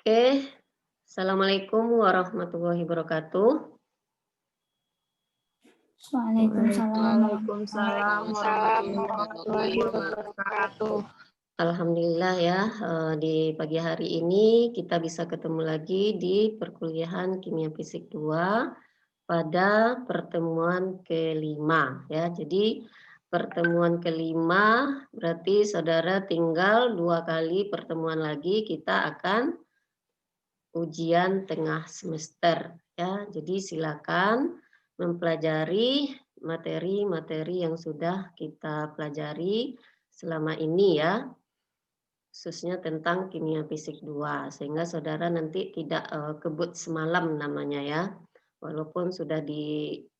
Oke, Assalamualaikum warahmatullahi wabarakatuh. Waalaikumsalam Waalaikumsalam warahmatullahi wabarakatuh. Alhamdulillah ya, di pagi hari ini kita bisa ketemu lagi di perkuliahan Kimia Fisik 2 pada pertemuan kelima ya. Jadi pertemuan kelima berarti saudara tinggal 2 kali pertemuan lagi kita akan ujian tengah semester ya. Jadi silakan mempelajari materi-materi yang sudah kita pelajari selama ini ya, khususnya tentang kimia fisik 2 sehingga saudara nanti tidak kebut semalam namanya ya. Walaupun sudah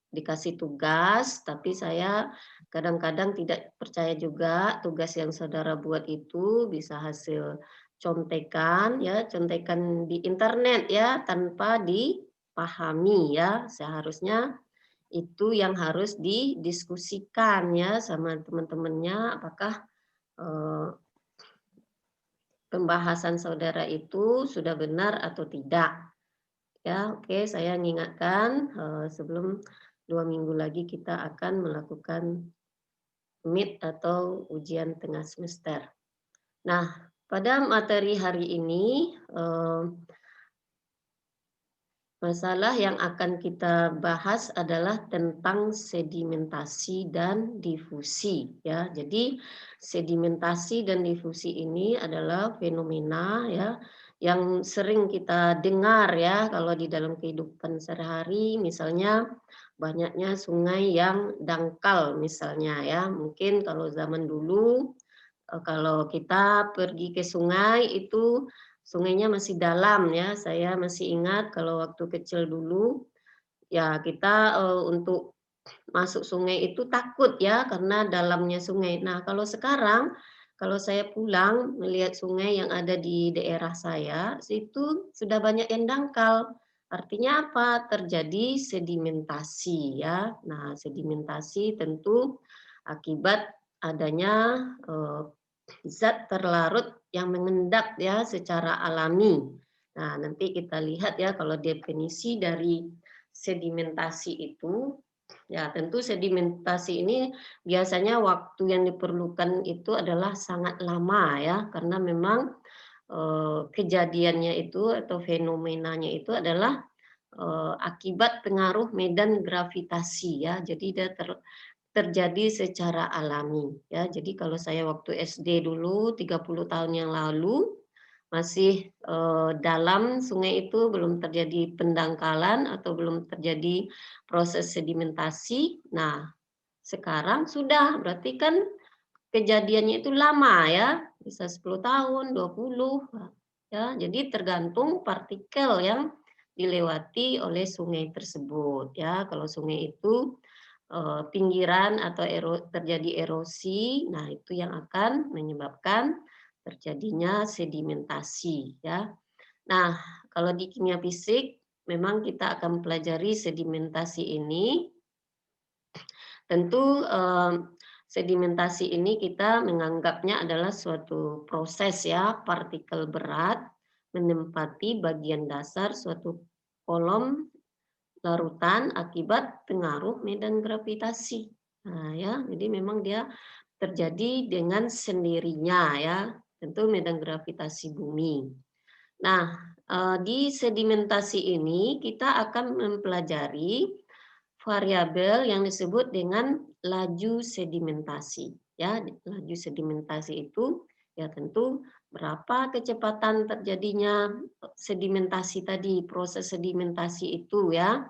dikasih tugas, tapi saya kadang-kadang tidak percaya juga tugas yang saudara buat itu bisa hasil contekan ya, contekan di internet ya tanpa dipahami ya. Seharusnya itu yang harus didiskusikan ya sama teman-temannya, apakah pembahasan saudara itu sudah benar atau tidak. Ya, oke, saya mengingatkan sebelum 2 minggu lagi kita akan melakukan mid atau ujian tengah semester. Nah, pada materi hari ini masalah yang akan kita bahas adalah tentang sedimentasi dan difusi ya. Jadi sedimentasi dan difusi ini adalah fenomena ya yang sering kita dengar ya kalau di dalam kehidupan sehari-hari, misalnya banyaknya sungai yang dangkal misalnya ya. Mungkin kalau zaman dulu kalau kita pergi ke sungai itu sungainya masih dalam ya. Saya masih ingat kalau waktu kecil dulu ya kita untuk masuk sungai itu takut ya karena dalamnya sungai. Nah, kalau sekarang kalau saya pulang melihat sungai yang ada di daerah saya, situ sudah banyak yang dangkal. Artinya apa? Terjadi sedimentasi ya. Nah, sedimentasi tentu akibat adanya zat terlarut yang mengendap ya secara alami. Nah, nanti kita lihat ya kalau definisi dari sedimentasi itu, ya tentu sedimentasi ini biasanya waktu yang diperlukan itu adalah sangat lama ya, karena memang kejadiannya itu atau fenomenanya itu adalah akibat pengaruh medan gravitasi ya. Jadi dia terjadi secara alami ya. Jadi kalau saya waktu SD dulu 30 tahun yang lalu masih dalam sungai itu belum terjadi pendangkalan atau belum terjadi proses sedimentasi. Nah, sekarang sudah berarti kan kejadiannya itu lama ya, bisa 10 tahun, 20 ya. Jadi tergantung partikel yang dilewati oleh sungai tersebut ya. Kalau sungai itu pinggiran atau terjadi erosi, nah itu yang akan menyebabkan terjadinya sedimentasi ya. Nah, kalau di kimia fisik memang kita akan pelajari sedimentasi ini. Tentu sedimentasi ini kita menganggapnya adalah suatu proses ya, partikel berat menempati bagian dasar suatu kolom larutan akibat pengaruh medan gravitasi. Nah, ya, jadi memang dia terjadi dengan sendirinya ya, tentu medan gravitasi bumi. Nah, di sedimentasi ini kita akan mempelajari variabel yang disebut dengan laju sedimentasi. Ya, laju sedimentasi itu ya tentu berapa kecepatan terjadinya sedimentasi tadi, proses sedimentasi itu ya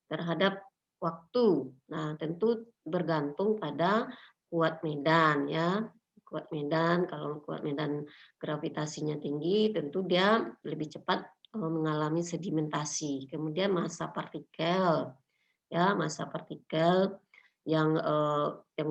terhadap waktu. Nah, tentu bergantung pada kuat medan ya. Kuat medan, kalau kuat medan gravitasinya tinggi, tentu dia lebih cepat mengalami sedimentasi. Kemudian massa partikel, ya massa partikel yang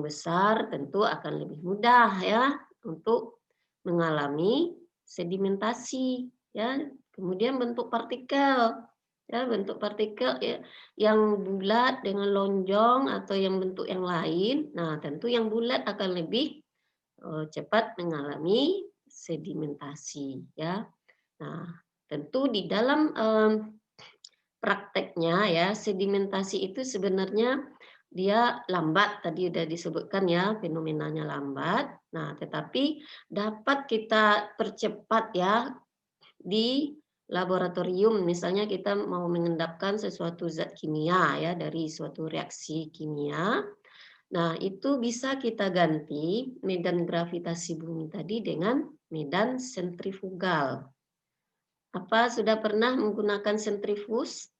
besar tentu akan lebih mudah ya untuk mengalami sedimentasi ya. Kemudian bentuk partikel ya, bentuk partikel ya, yang bulat dengan lonjong atau yang bentuk yang lain. Nah, tentu yang bulat akan lebih cepat mengalami sedimentasi ya. Nah, tentu di dalam prakteknya ya, sedimentasi itu sebenarnya dia lambat, tadi udah disebutkan ya, fenomenanya lambat. Nah, tetapi dapat kita percepat ya di laboratorium. Misalnya kita mau mengendapkan sesuatu zat kimia ya dari suatu reaksi kimia. Nah, itu bisa kita ganti medan gravitasi bumi tadi dengan medan sentrifugal. Apa sudah pernah menggunakan sentrifuge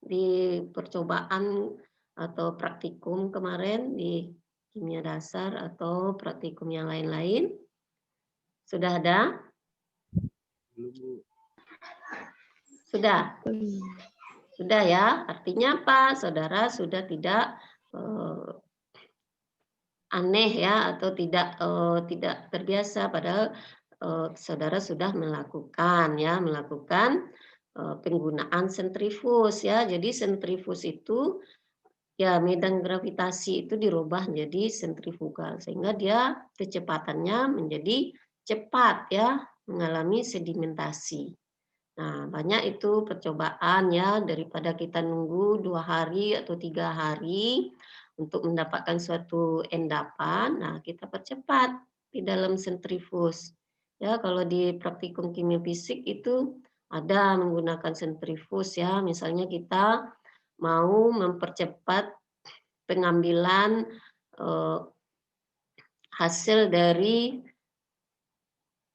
di percobaan atau praktikum kemarin di kimia dasar atau praktikum yang lain-lain? Sudah ada? Sudah? Sudah ya? Artinya apa? Saudara sudah tidak aneh ya atau tidak terbiasa, padahal saudara sudah melakukan penggunaan sentrifus ya. Jadi sentrifus itu ya medan gravitasi itu dirubah menjadi sentrifugal sehingga dia kecepatannya menjadi cepat ya, mengalami sedimentasi. Nah, banyak itu percobaan ya, daripada kita nunggu 2 hari atau 3 hari untuk mendapatkan suatu endapan. Nah, kita percepat di dalam sentrifus. Ya, kalau di praktikum kimia fisik itu ada menggunakan sentrifus ya. Misalnya kita mau mempercepat pengambilan hasil dari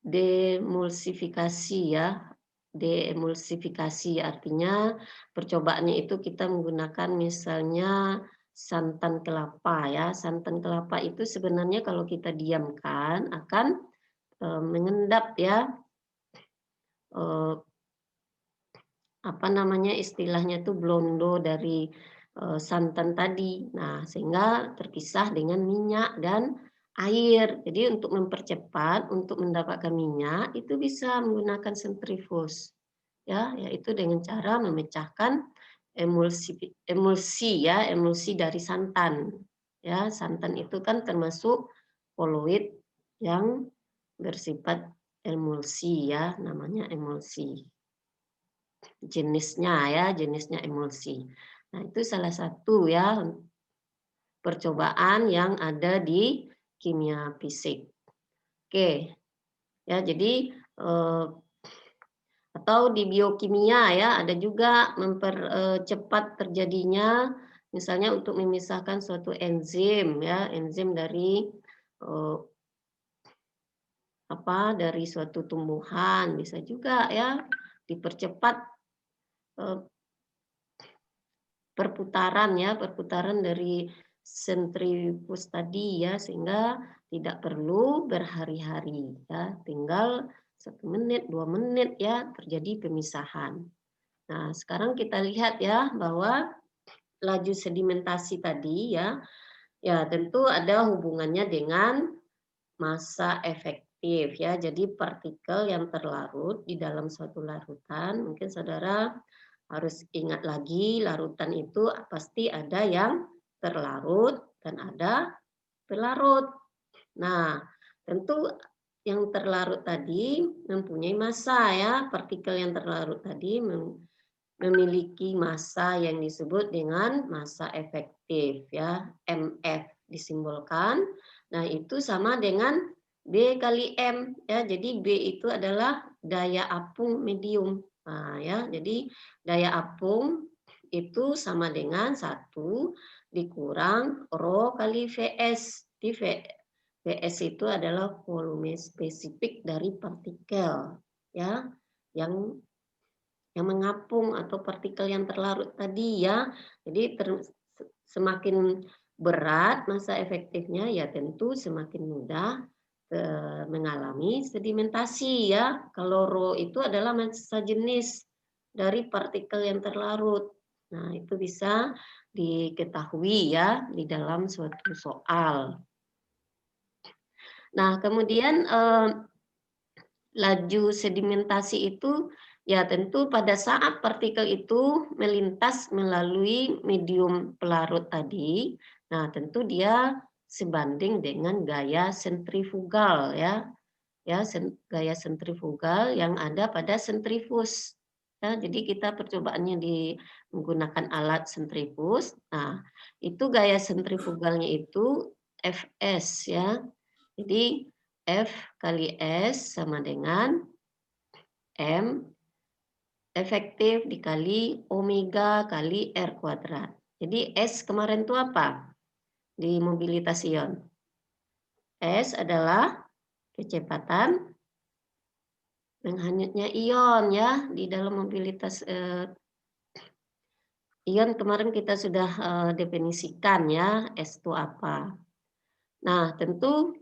demulsifikasi ya. Demulsifikasi artinya percobaannya itu kita menggunakan misalnya santan kelapa ya. Santan kelapa itu sebenarnya kalau kita diamkan akan mengendap ya, apa namanya istilahnya itu blondo dari santan tadi. Nah, sehingga terpisah dengan minyak dan air. Jadi untuk mempercepat, untuk mendapatkan minyak itu bisa menggunakan sentrifus. Ya, yaitu dengan cara memecahkan emulsi dari santan. Ya, santan itu kan termasuk koloid yang bersifat emulsi ya, namanya emulsi. Jenisnya emulsi. Nah, itu salah satu ya percobaan yang ada di kimia fisik. Oke. Ya, jadi atau di biokimia ya ada juga mempercepat terjadinya misalnya untuk memisahkan suatu enzim ya, enzim dari dari suatu tumbuhan bisa juga ya dipercepat perputaran dari sentrifus tadi ya, sehingga tidak perlu berhari-hari ya, tinggal 1 menit 2 menit ya terjadi pemisahan. Nah, sekarang kita lihat ya bahwa laju sedimentasi tadi ya tentu ada hubungannya dengan massa efektif ya. Jadi partikel yang terlarut di dalam suatu larutan, mungkin saudara harus ingat lagi, larutan itu pasti ada yang terlarut dan ada pelarut. Nah, tentu yang terlarut tadi mempunyai massa ya, partikel yang terlarut tadi memiliki massa yang disebut dengan massa efektif ya, MF disimbolkan. Nah, itu sama dengan B kali M ya. Jadi B itu adalah daya apung medium. Nah, ya, jadi daya apung itu sama dengan 1 dikurang Rho kali Vs. Di Vs itu adalah volume spesifik dari partikel ya yang mengapung atau partikel yang terlarut tadi ya. Jadi semakin berat massa efektifnya ya tentu semakin mudah mengalami sedimentasi ya. Kalau Rho itu adalah massa jenis dari partikel yang terlarut. Nah, itu bisa diketahui ya di dalam suatu soal. Nah, kemudian laju sedimentasi itu ya tentu pada saat partikel itu melintas melalui medium pelarut tadi, nah tentu dia sebanding dengan gaya sentrifugal ya. ya, gaya sentrifugal yang ada pada sentrifus. Ya, jadi kita percobaannya menggunakan alat sentrifus. Nah, itu gaya sentrifugalnya itu Fs ya. Jadi F kali S sama dengan M efektif dikali omega kali R kuadrat. Jadi S kemarin itu apa di mobilitas ion? S adalah kecepatan menghanyutnya ion ya di dalam mobilitas ion kemarin kita sudah definisikan ya S itu apa. Nah, tentu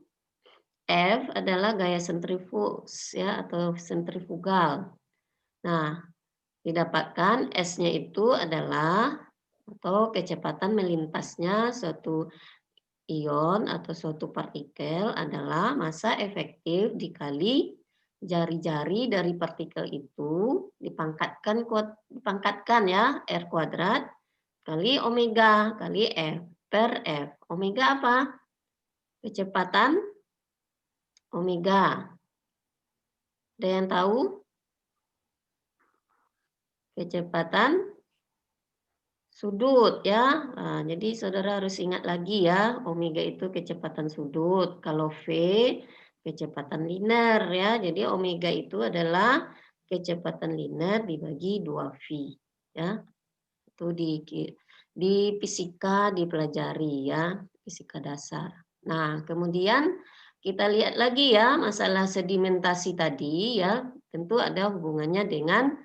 F adalah gaya sentrifugus ya atau sentrifugal. Nah, didapatkan S-nya itu adalah atau kecepatan melintasnya suatu ion atau suatu partikel adalah massa efektif dikali jari-jari dari partikel itu dipangkatkan ya R kuadrat kali omega kali F per F. Omega apa? Kecepatan omega. Ada yang tahu? Kecepatan sudut ya. Nah, jadi saudara harus ingat lagi ya, omega itu kecepatan sudut. Kalau V kecepatan linear ya. Jadi omega itu adalah kecepatan linear dibagi 2V ya. Itu di fisika dipelajari ya, fisika dasar. Nah, kemudian kita lihat lagi ya masalah sedimentasi tadi ya, tentu ada hubungannya dengan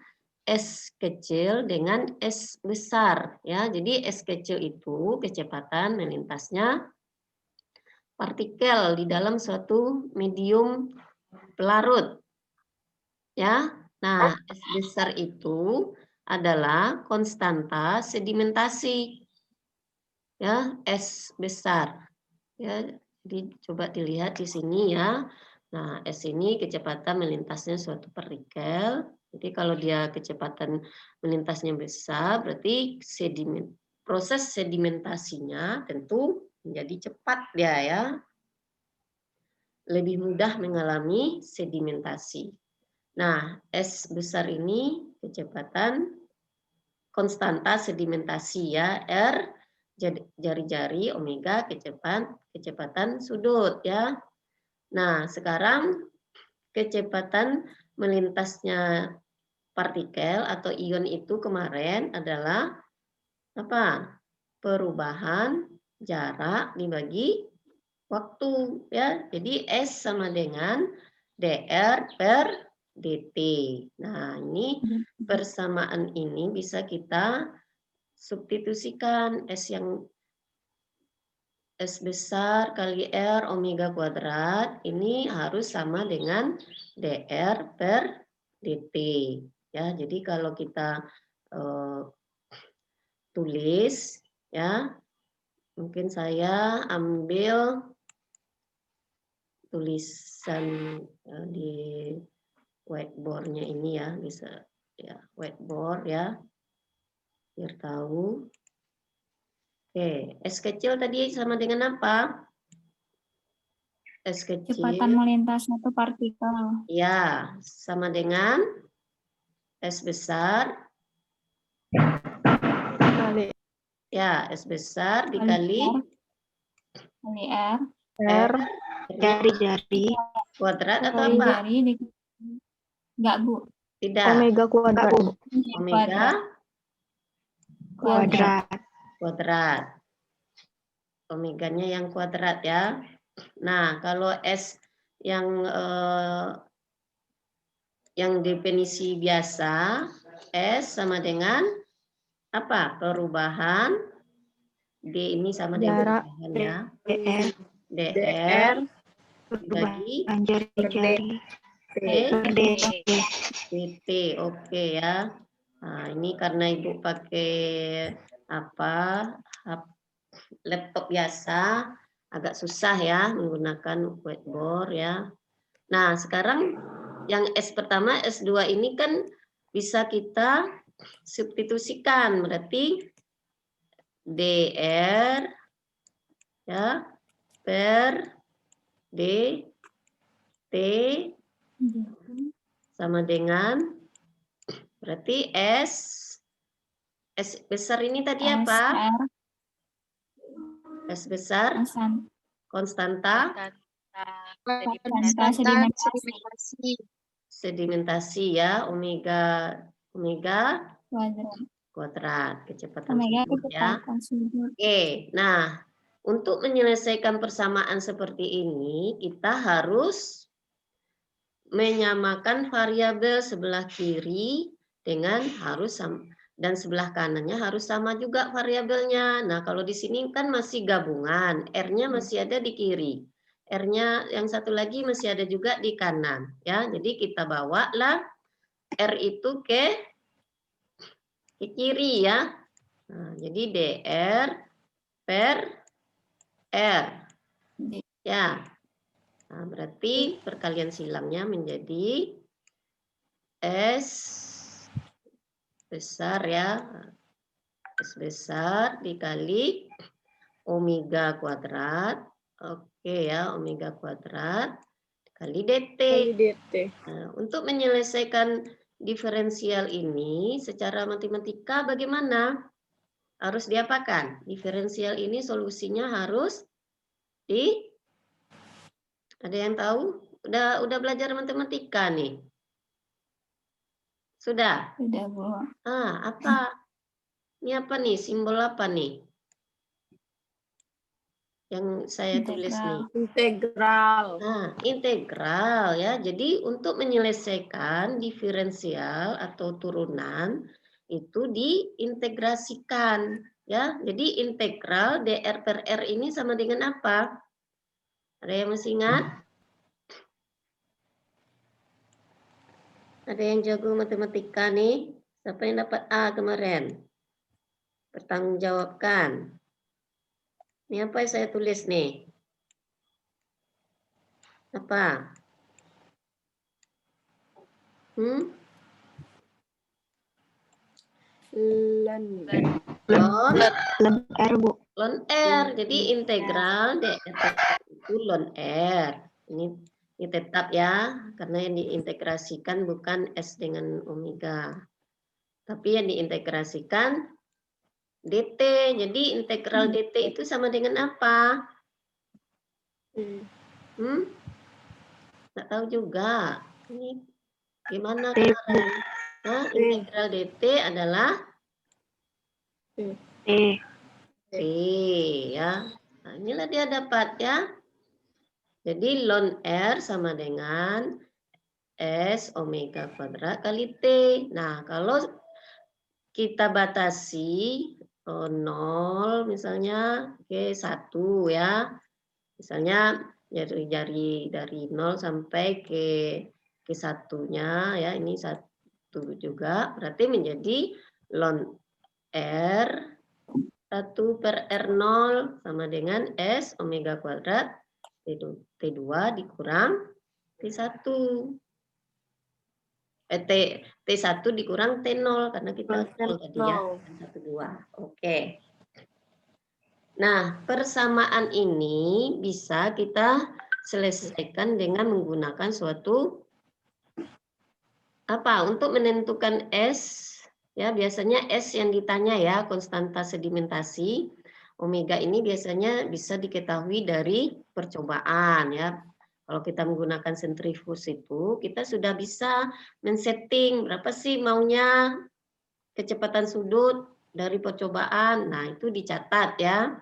S kecil dengan S besar ya. Jadi S kecil itu kecepatan melintasnya partikel di dalam suatu medium pelarut ya. Nah, S besar itu adalah konstanta sedimentasi ya, S besar ya. Jadi coba dilihat di sini ya. Nah, S ini kecepatan melintasnya suatu partikel. Jadi kalau dia kecepatan melintasnya besar, berarti proses sedimentasinya tentu menjadi cepat dia ya. Lebih mudah mengalami sedimentasi. Nah, S besar ini kecepatan konstanta sedimentasi ya, R jari-jari, omega kecepatan sudut ya. Nah, sekarang kecepatan melintasnya partikel atau ion itu kemarin adalah apa? Perubahan jarak dibagi waktu ya. Jadi S sama dengan dr per dt. Nah, ini persamaan ini bisa kita substitusikan S besar kali R omega kuadrat ini harus sama dengan dr per dt ya. Jadi kalau kita tulis ya, mungkin saya ambil tulisan di whiteboard-nya ini ya, bisa ya whiteboard ya biar tahu. Oke, S kecil tadi sama dengan apa? S kecil. Kecepatan melintas satu partikel. Ya, sama dengan S besar. Kali Ya, S besar dikali Kali R. R jari-jari kuadrat atau Kali apa? jari enggak, Bu. Tidak. omega kuadrat. Omega kuadrat. Omeganya yang kuadrat ya. Nah, kalau S yang definisi biasa, S sama dengan apa? Perubahan D ini sama dengan Jarak perubahan ya. dr dibagi jari-jari dt. Oke ya. Nah, ini karena Ibu pakai laptop biasa agak susah ya menggunakan whiteboard ya. Nah, sekarang yang S pertama, S2 ini kan bisa kita substitusikan, berarti dr ya per dt sama dengan berarti S besar ini tadi apa? S besar konstanta sedimentasi ya, omega kuadrat kecepatan sudut ya. Oke, nah untuk menyelesaikan persamaan seperti ini kita harus menyamakan variabel sebelah kiri dengan dan sebelah kanannya harus sama juga variabelnya. Nah, kalau di sini kan masih gabungan, R-nya masih ada di kiri. R-nya yang satu lagi masih ada juga di kanan, ya. Jadi kita bawalah R itu ke kiri ya. Nah, jadi DR per R. Ya. Nah, berarti perkalian silangnya menjadi S besar ya. S besar dikali omega kuadrat. Oke ya, omega kuadrat kali DT. Nah, untuk menyelesaikan diferensial ini secara matematika bagaimana? Harus diapakan? Diferensial ini solusinya harus ada yang tahu? Udah belajar matematika nih? Sudah? Sudah, Bu. Apa? Ini apa nih? Simbol apa nih? Yang saya tulis nih. Integral. Nah, integral ya. Jadi untuk menyelesaikan diferensial atau turunan itu diintegrasikan ya. Jadi integral dr per r ini sama dengan apa? Ada yang masih ingat? Ada yang jago matematika nih? Siapa yang dapat A kemarin? Bertanggungjawabkan. Ini apa yang saya tulis nih? Apa? Ln R, Bu. ln R. Jadi integral dr itu ln R. Ini tetap ya, karena yang diintegrasikan bukan S dengan omega. Tapi yang diintegrasikan DT. Jadi integral DT itu sama dengan apa? Nggak tahu juga. Ini gimana kemarin? Nah, integral DT adalah T ya. Nah, inilah dia dapat ya. Jadi ln R sama dengan S omega kuadrat kali T. Nah, kalau kita batasi 0 misalnya ke 1 ya. Misalnya dari 0 sampai ke satunya ya, ini 1 juga, berarti menjadi ln R 1 per R0 sama dengan S omega kuadrat T2 dikurang T1. T1 dikurang T0 karena kita 0 tadi ya. 1, 2. Oke. Nah, persamaan ini bisa kita selesaikan dengan menggunakan suatu apa? Untuk menentukan S ya, biasanya S yang ditanya ya, konstanta sedimentasi. Omega ini biasanya bisa diketahui dari percobaan ya. Kalau kita menggunakan sentrifuge itu, kita sudah bisa men-setting berapa sih maunya kecepatan sudut dari percobaan. Nah, itu dicatat ya.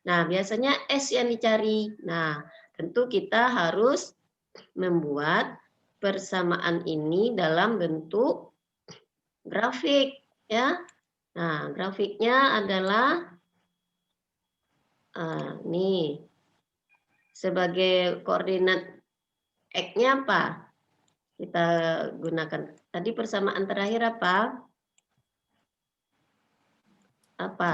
Nah, biasanya S yang dicari. Nah, tentu kita harus membuat persamaan ini dalam bentuk grafik ya. Nah, grafiknya adalah nih sebagai koordinat X-nya apa? Kita gunakan tadi persamaan terakhir apa? Apa?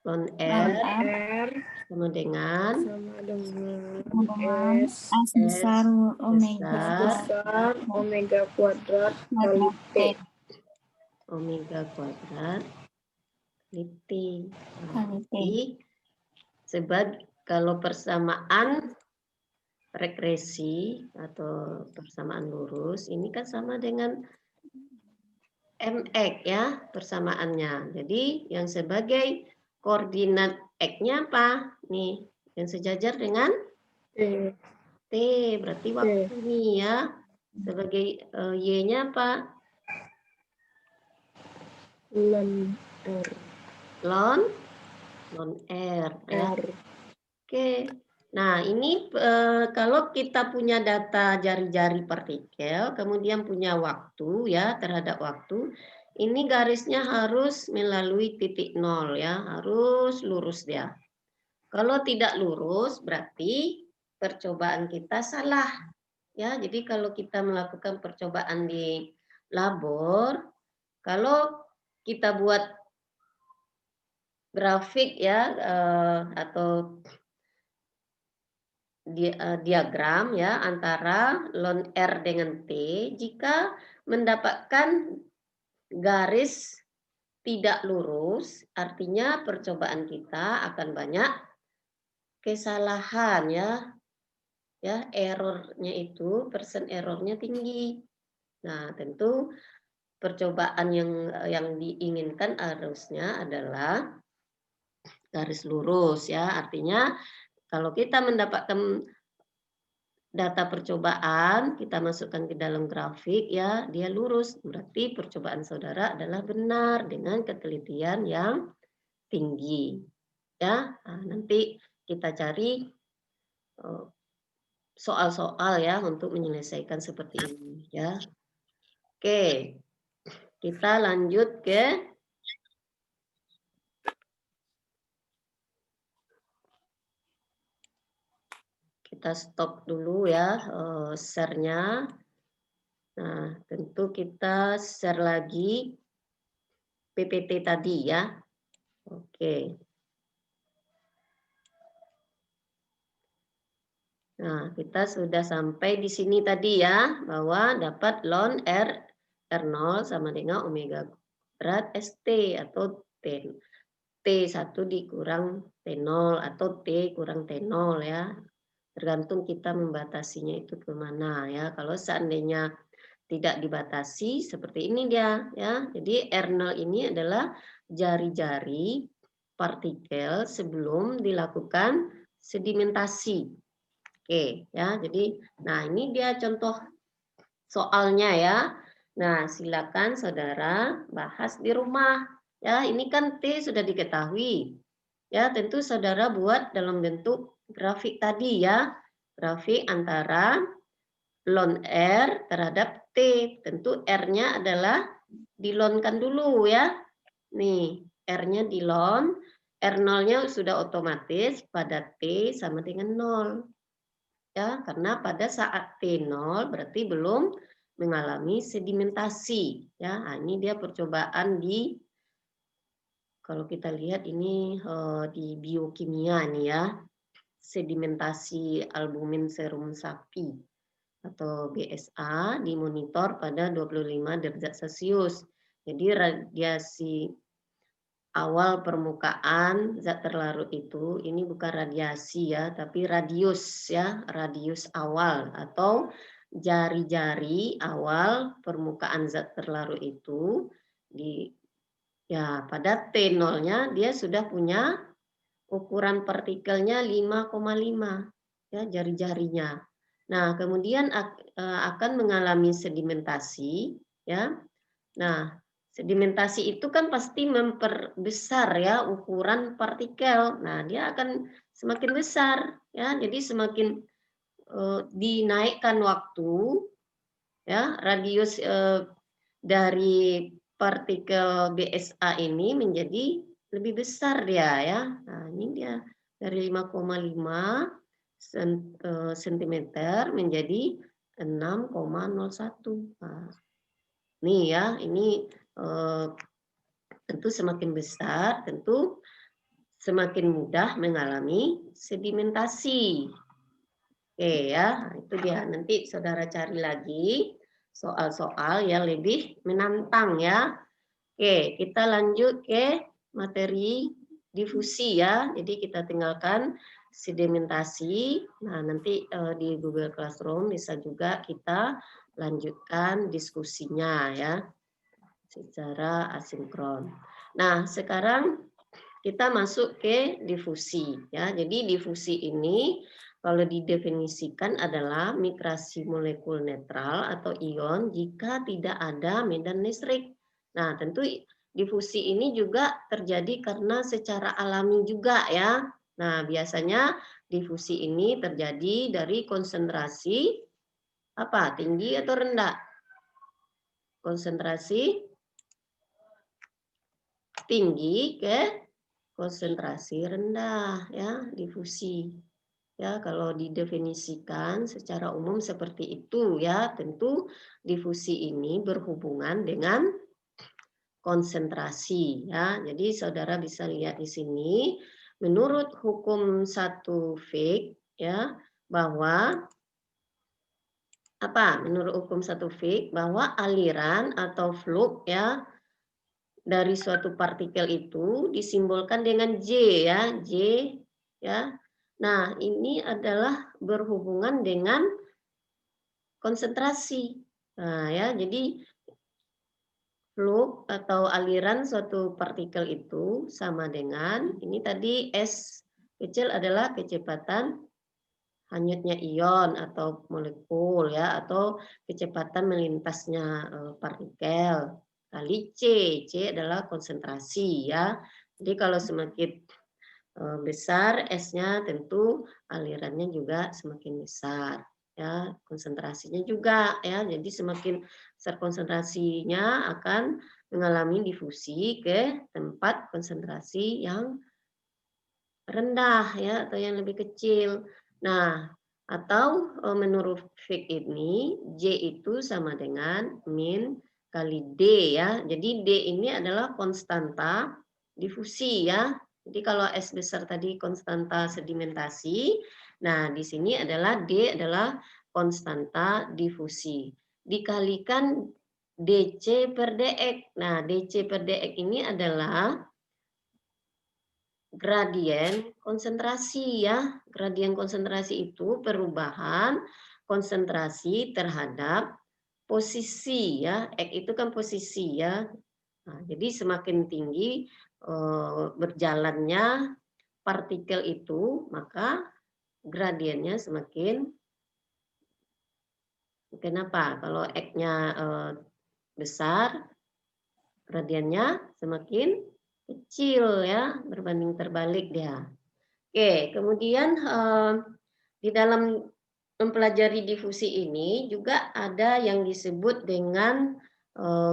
Ln R sama dengan S besar omega kuadrat kali T. Omega kuadrat kali T. Jadi kalau persamaan regresi atau persamaan lurus ini kan sama dengan mx ya persamaannya. Jadi yang sebagai koordinat x-nya apa? Nih, yang sejajar dengan T. T, berarti waktu ini ya. Sebagai y-nya apa? Ln R. Ln R ya. Oke. Nah, ini kalau kita punya data jari-jari partikel, kemudian punya waktu ya terhadap waktu, ini garisnya harus melalui titik nol ya, harus lurus dia. Kalau tidak lurus berarti percobaan kita salah ya. Jadi kalau kita melakukan percobaan di labor, kalau kita buat grafik ya atau diagram ya antara ln R dengan T, jika mendapatkan garis tidak lurus, artinya percobaan kita akan banyak kesalahan ya. Ya, errornya itu persen errornya tinggi. Nah, tentu percobaan yang diinginkan harusnya adalah garis lurus ya. Artinya kalau kita mendapatkan data percobaan, kita masukkan ke dalam grafik ya, dia lurus. Berarti percobaan saudara adalah benar dengan ketelitian yang tinggi. Ya, nah, nanti kita cari soal-soal ya untuk menyelesaikan seperti ini ya. Oke. Kita lanjut ke kita stop dulu ya share-nya. Nah, tentu kita share lagi PPT tadi ya. Oke. Nah, kita sudah sampai di sini tadi ya, bahwa dapat ln R0 sama dengan omega berat ST atau T1 dikurang T0 atau T kurang T0 ya. Tergantung kita membatasinya itu kemana ya. Kalau seandainya tidak dibatasi seperti ini dia ya. Jadi R0 ini adalah jari-jari partikel sebelum dilakukan sedimentasi. Oke ya. Jadi nah ini dia contoh soalnya ya. Nah, silakan saudara bahas di rumah. Ya, ini kan T sudah diketahui. Ya, tentu saudara buat dalam bentuk grafik tadi ya. Grafik antara ln R terhadap T. Tentu R-nya adalah dilonkan dulu ya. Nih, R-nya dilon, R0-nya sudah otomatis pada T sama dengan 0. Ya, karena pada saat T0 berarti belum mengalami sedimentasi. Ya, nah, ini dia percobaan di kalau kita lihat ini di biokimia nih ya, sedimentasi albumin serum sapi atau BSA dimonitor pada 25 derajat Celcius. Jadi radiasi awal permukaan zat terlarut itu ini bukan radiasi ya, tapi radius ya, radius awal atau jari-jari awal permukaan zat terlarut itu di ya pada T0-nya dia sudah punya ukuran partikelnya 5,5 ya jari-jarinya. Nah, kemudian akan mengalami sedimentasi ya. Nah, sedimentasi itu kan pasti memperbesar ya ukuran partikel. Nah, dia akan semakin besar ya. Jadi semakin dinaikkan waktu ya, radius dari partikel BSA ini menjadi lebih besar dia ya. Nah, ini dia dari 5,5 cm menjadi 6,01. Nah, nih ya, ini tentu semakin besar, tentu semakin mudah mengalami sedimentasi. Oke ya, itu dia. Nanti saudara cari lagi soal-soal yang lebih menantang ya. Oke, kita lanjut ke materi difusi ya. Jadi kita tinggalkan sedimentasi. Nah, nanti di Google Classroom bisa juga kita lanjutkan diskusinya ya secara asinkron. Nah, sekarang kita masuk ke difusi ya. Jadi difusi ini kalau didefinisikan adalah migrasi molekul netral atau ion jika tidak ada medan listrik. Nah, tentu difusi ini juga terjadi karena secara alami juga ya. Nah, biasanya difusi ini terjadi dari konsentrasi apa? Tinggi atau rendah? Konsentrasi tinggi ke konsentrasi rendah ya, difusi. Ya, kalau didefinisikan secara umum seperti itu ya, tentu difusi ini berhubungan dengan konsentrasi ya. Jadi saudara bisa lihat di sini menurut hukum 1 Fick ya bahwa apa? Menurut hukum 1 Fick bahwa aliran atau flux ya dari suatu partikel itu disimbolkan dengan J ya, J ya. Nah, ini adalah berhubungan dengan konsentrasi. Nah, ya, jadi flux atau aliran suatu partikel itu sama dengan ini tadi S kecil adalah kecepatan hanyutnya ion atau molekul ya atau kecepatan melintasnya partikel kali C. C adalah konsentrasi ya. Jadi kalau semakin besar S-nya tentu alirannya juga semakin besar ya, konsentrasinya juga ya. Jadi semakin besar konsentrasinya akan mengalami difusi ke tempat konsentrasi yang rendah ya atau yang lebih kecil. Nah, atau menurut Fick ini J itu sama dengan min kali D ya. Jadi D ini adalah konstanta difusi ya. Jadi kalau S besar tadi konstanta sedimentasi, nah di sini adalah D adalah konstanta difusi. Dikalikan DC per dx. Nah, DC per dx ini adalah gradien konsentrasi ya. Gradien konsentrasi itu perubahan konsentrasi terhadap posisi ya. X itu kan posisi ya. Nah, jadi semakin tinggi berjalannya partikel itu, maka gradiennya semakin kenapa? Kalau X-nya besar, gradiennya semakin kecil ya, berbanding terbalik dia. Oke, kemudian di dalam mempelajari difusi ini juga ada yang disebut dengan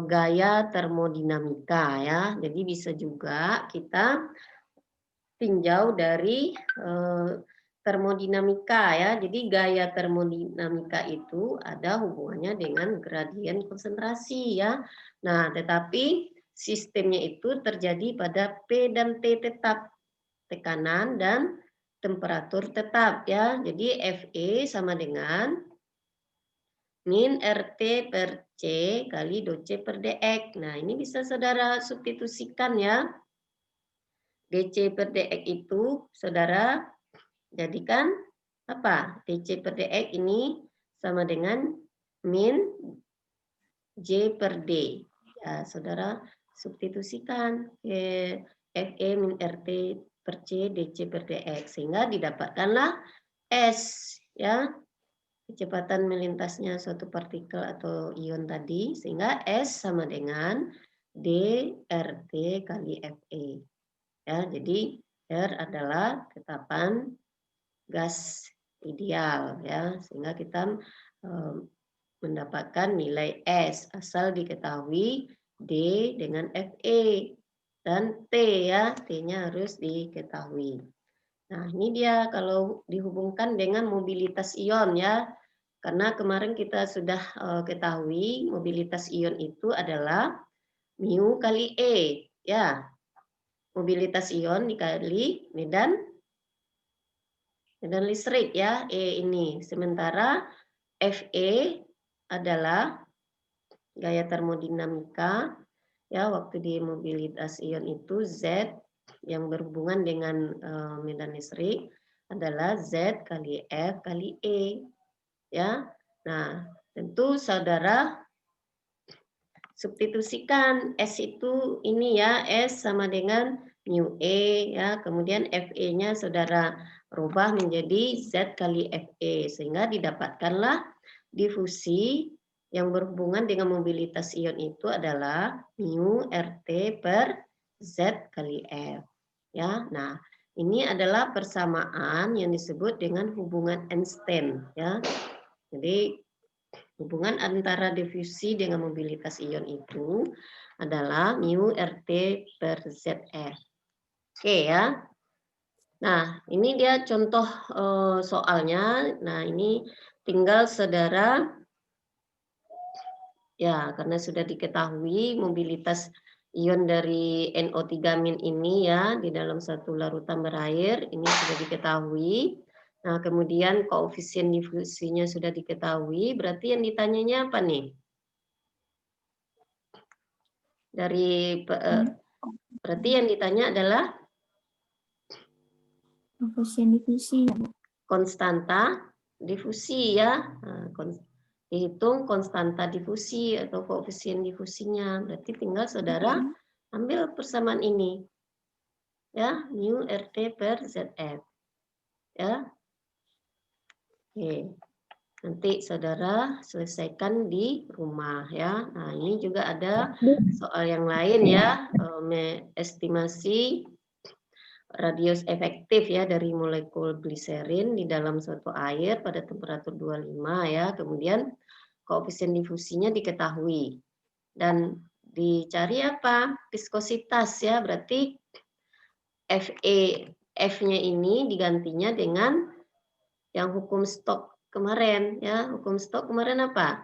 gaya termodinamika ya. Jadi bisa juga kita tinjau dari termodinamika ya. Jadi gaya termodinamika itu ada hubungannya dengan gradien konsentrasi ya. Nah, tetapi sistemnya itu terjadi pada P dan T tetap, tekanan dan temperatur tetap ya. Jadi Fe sama dengan min RT per C kali dou C per dx. Nah, ini bisa saudara substitusikan ya. DC per dx itu saudara jadikan apa? DC per dx ini sama dengan min J per D. Ya, saudara substitusikan ke Fe min RT per C DC per dx sehingga didapatkanlah S ya. Kecepatan melintasnya suatu partikel atau ion tadi sehingga S sama dengan dRT kali Fe. Ya, jadi R adalah ketetapan gas ideal ya sehingga kita mendapatkan nilai S asal diketahui D dengan Fe dan T ya, T-nya harus diketahui. Nah, ini dia kalau dihubungkan dengan mobilitas ion ya. Karena kemarin kita sudah ketahui mobilitas ion itu adalah mu kali E ya. Mobilitas ion dikali medan listrik ya, E ini. Sementara Fe adalah gaya termodinamika ya waktu di mobilitas ion itu Z yang berhubungan dengan medan listrik. adalah Z kali F kali E. Ya. Nah, tentu saudara substitusikan S itu ini ya, S sama dengan mu E ya, kemudian FE-nya saudara rubah menjadi Z kali FE sehingga didapatkanlah difusi yang berhubungan dengan mobilitas ion itu adalah mu RT per Z kali F. Ya, nah ini adalah persamaan yang disebut dengan hubungan Einstein. Ya, jadi hubungan antara difusi dengan mobilitas ion itu adalah mu RT per ZF. Oke ya. Nah, ini dia contoh soalnya. Nah, ini tinggal saudara, ya karena sudah diketahui mobilitas ion dari NO3- ini ya di dalam satu larutan berair, ini sudah diketahui. Nah, kemudian koefisien difusinya sudah diketahui, berarti yang ditanyanya apa nih? Berarti yang ditanya adalah Koefisien difusi ya, Bu. konstanta difusi ya. Nah, dihitung konstanta difusi atau koefisien difusinya. Berarti tinggal saudara ambil persamaan ini. Ya, mu RT per ZF. Ya. Oke. Nanti saudara selesaikan di rumah ya. Nah, ini juga ada soal yang lain ya, estimasi radius efektif ya dari molekul gliserin di dalam suatu air pada temperatur 25 ya. Kemudian koefisien difusinya diketahui. Dan dicari apa? Viskositas ya. Berarti F-nya ini digantinya dengan yang hukum Stokes kemarin ya. Hukum Stokes kemarin apa?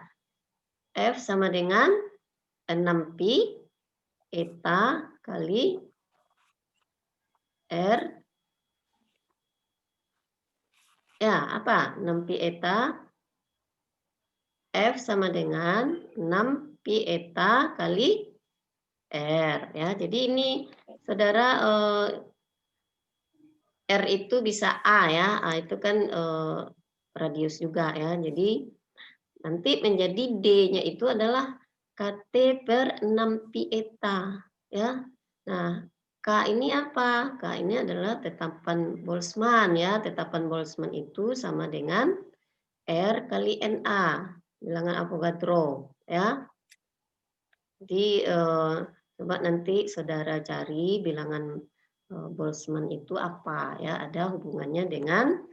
F sama dengan 6pi eta kali R. Ya, apa? 6pi eta F sama dengan 6pi eta kali R ya. Jadi ini saudara R itu bisa A ya. A itu kan radius juga ya. Jadi nanti menjadi D-nya itu adalah KT per 6pi eta ya. Nah, K ini apa? K ini adalah tetapan Boltzmann ya. Tetapan Boltzmann itu sama dengan R kali Na, bilangan Avogadro ya. Jadi coba nanti saudara cari bilangan Boltzmann itu apa ya? Ada hubungannya dengan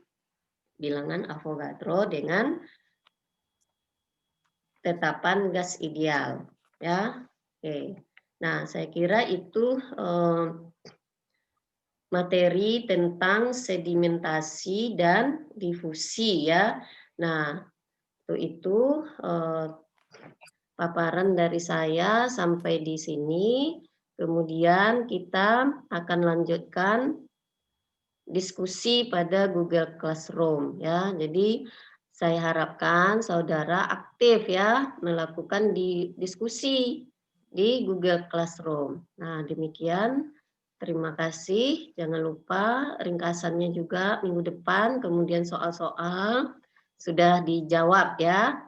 bilangan Avogadro dengan tetapan gas ideal ya. Oke. Nah, saya kira itu materi tentang sedimentasi dan difusi ya. Nah, itu paparan dari saya sampai di sini. Kemudian kita akan lanjutkan diskusi pada Google Classroom ya. Jadi saya harapkan saudara aktif ya melakukan diskusi di Google Classroom. Nah, demikian. Terima kasih. Jangan lupa ringkasannya juga minggu depan, kemudian soal-soal sudah dijawab ya.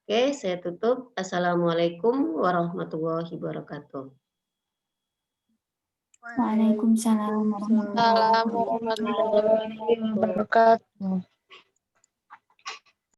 Oke, saya tutup. Assalamualaikum warahmatullahi wabarakatuh. Waalaikumsalam warahmatullahi wabarakatuh. Warahmatullahi wabarakatuh.